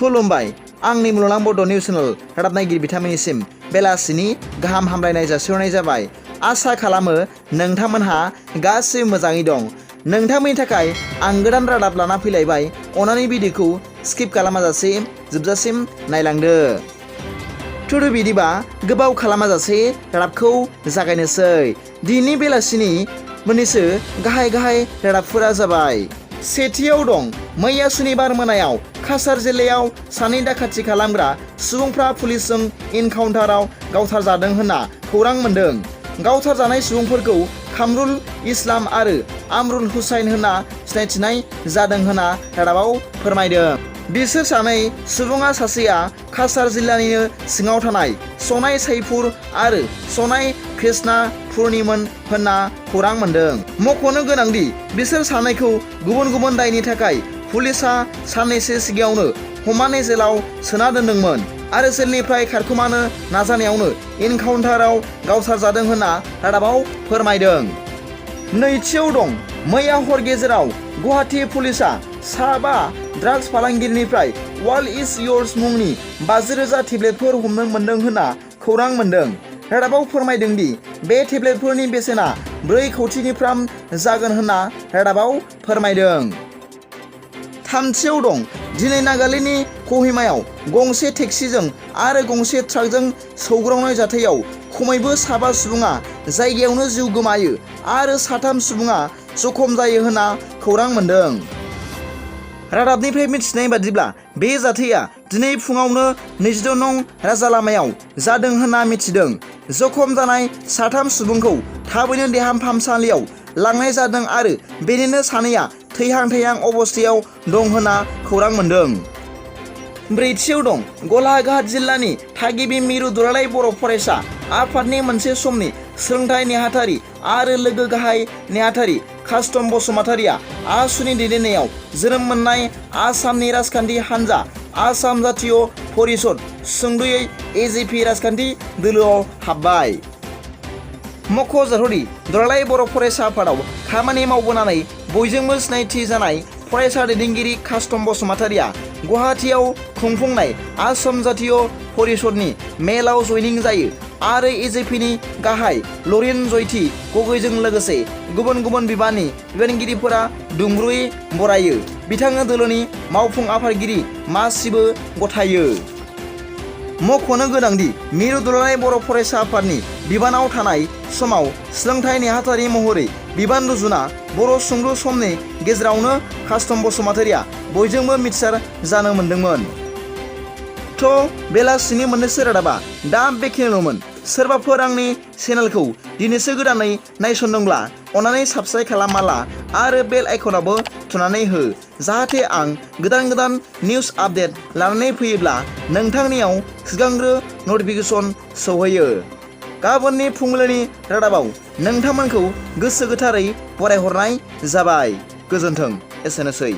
खुलुमबाय आंनि मुलुगनां बड' निउस चेनेल रादाब नायगिरि बिथांमोननिसिम बेलासिनि गाहाम हामलायनाय जासिहरनाय जाबाय। आसा खालामो नोंथांमोनहा गासैबो मोजाङै दं। नोंथांमोननि थाखाय आं गोदान रादाब लाना फैलायबाय। अन्नानै भिडिअखौ स्किप खालामाजासे जोबजासिम नायलांदो। थुदो बिदिबा गोबाव खालामाजासे रादाबखौ जागायनोसै। दिनै बेलासिनि मोननैसो गाहाय रादाबफोरा जाबाय। सेथियाव दं मैया सुनिबार मोनायाव काछार जिल्लायाव सानै दाखाथि खालामग्रा सुबुंफ्रा पुलिसजों इनकाउन्टाराव गावथारजादों होनना खौरां मोन्दों। गावथारजानाय सुबुंफोरखौ कामरुल इस्लाम आरो आमरुल हुसैन होनना सिनायथिनाय जादों होनना रादाबाव फोरमायदों। बिसोर सानै सुबुङा सासेया काछार जिल्लानिनो सिङाव थानाय सनाय सैपुर आरो सनाय कृष्णापुरनिमोन होनना खौरां मोन्दों। मख'नो गोनांदि बिसोर सानैखौ गुबुन गुबुन दायनि थाखाय पुलिसआ साननैसो सिगाङावनो हमनानै जेलाव सोना दोनदोंमोन आरो जेलनिफ्राय खारखोमानो नाजानायावनो इनकाउन्टाराव गावथारजादों होनना रादाबाव फोरमायदों। नैथियाव दं मैया हर गेजेराव गुवाहाटी पुलिसआ साबा ड्राग्स फालांगिरिनिफ्राय वाल इज योर्स मुंनि 50,000 टेब्लेटफोर हमनो मोन्दों होनना खौरां मोन्दों। रादाबाव फोरमायदों दि बे टेब्लेटफोरनि बेसेना 4 कौटिनिफ्राम जागोन होनना रादाबाव फोरमायदों। थामथियाव दं दिनै नागालेण्डनि कहिमायाव गंसे टेक्सिजों आरो गंसे ट्राकजों सौग्रावनाय जाथायाव खमैबो 7 सुबुङा जायगायावनो जिउ गोमायो आरो 3 सुबुङा जखम जायो होनना खौरां मोन्दों। रादाबनिफ्राय मिथिनाय बादिब्ला बे जाथाया दिनै फुङावनो 22 नं राजा लामायाव जादों होनना मिथिदों। जखम जानाय 3 सुबुंखौ थाबैनो देहा फाहामसालियाव लांनाय जादों आरो बेनिनो सानैया थैहां अबस्थायाव दं होनना खौरां मोन्दों। ब्रैथियाव दं गलाघाट जिल्लानि थागिबि मिरु दुलाराय बर' फरायसा आफादनि मोनसे समनि सोलोंथाइ नेहाथारि आरो लोगो गाहाय नेहाथारि कास्टम बसुमतारिया आसुनि दैदेननायाव जोनोम मोननाय आसामनि राजखान्थि हान्जा आसाम जातीय परिषद सुंद'यै AJP राजखान्थि दोलोआव हाबबाय। मख'जाथावदि दुलाराय बर' फरायसा आफादाव खामानि मावबोनानै बयजोंबो सिनायथि जानाय फरायसा दैदेनगिरि कास्टम बसुमतारिया गुवाहाटीआव खुंफुंनाय आसाम जातीय परिषदनि मेलाव जयनिं जायो आरो AJPनि गाहाय लरेन जयति गगैजों लोगोसे गुबुन बिबानगिरिफोरा दुंब्रुयै बरायो। बिथाङा दोलोनि मावफुं आफादगिरि मासिबो गथायो। मख'नो गोनांदि मिरु दुलाराय बर' फरायसा आफादनि बिबानाव थानाय समाव सोलोंथाइ नेहाथारि महरै बिबान रुजुना बर' सुंद' समनि गेजेरावनो कास्टम बसुमतारिया बयजोंबो मिथिसार जानो मोन्दोंमोन। बेलासिनि मोननैसो रादाबा दा बेखिनिल'मोन। सोरबाफोर आंनि चेनेलखौ दिनैसो गोदानै नायसनदोंब्ला अन्नानै साबस्क्राइब खालामना ला आरो बेल आइकनावबो थुनानै हो जाहाथे आं गोदान निउस आपडेट लानानै फैयोब्ला नोंथांनियाव सिगांग्रो नटिफिकेसन सौहैयो। गाबोननि फुंबिलिनि रादाबाव नोंथांमोनखौ गोसो गोथारै बरायहरनाय जाबाय। गोजोन्थों। एसेनोसै।